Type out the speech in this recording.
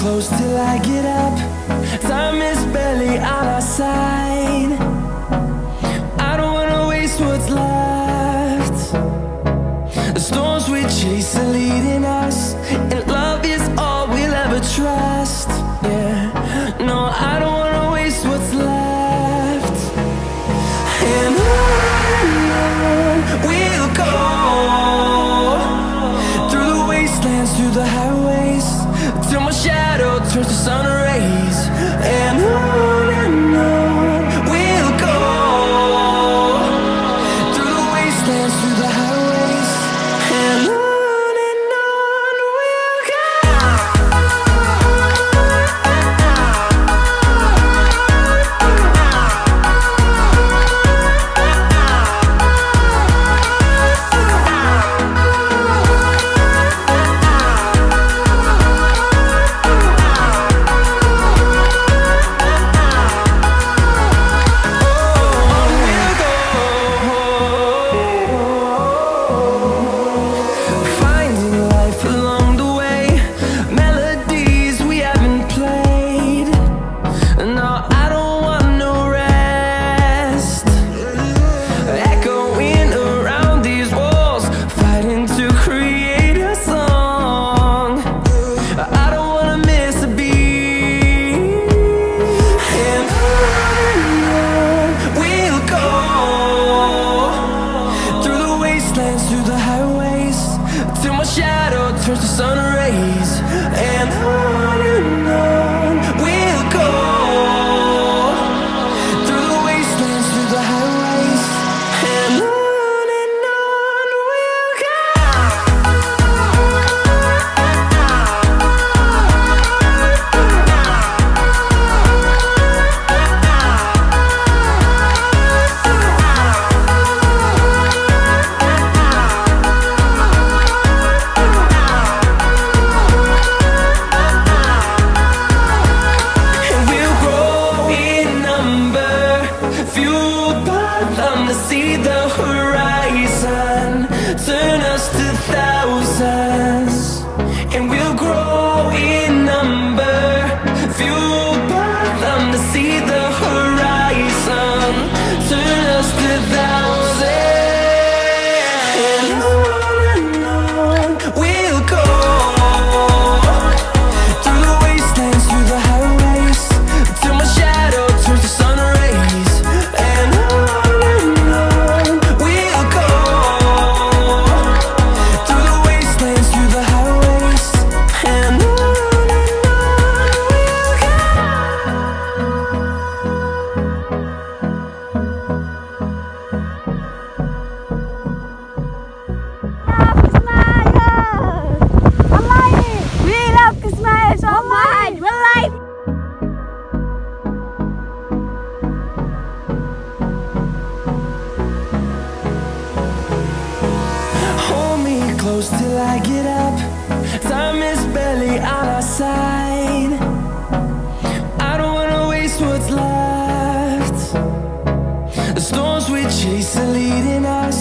close till I get up. Time is barely on our side. I don't wanna waste what's left. The storms we chase are leading us, and love is all we'll ever trust. Yeah, no, I don't wanna waste what's left. And on we'll go, through the wastelands, through the highways, till my shadow turns to sun rays. And on we'll go, through the wastelands, through the highways, and on we'll go. Through the highways, till my shadow turns to sun rays. And on we'll go, through the wastelands, through the highways, and on we'll go. See the horizon, turn us to thousands, and we'll grow in number, fueled by them to see the horizon, turn us to thousands, and on we'll go, through the wastelands, through the highways, till my shadow turns to sun rays. And close till I get up. Time is barely on our side. I don't wanna waste what's left. The storms we chase are leading us,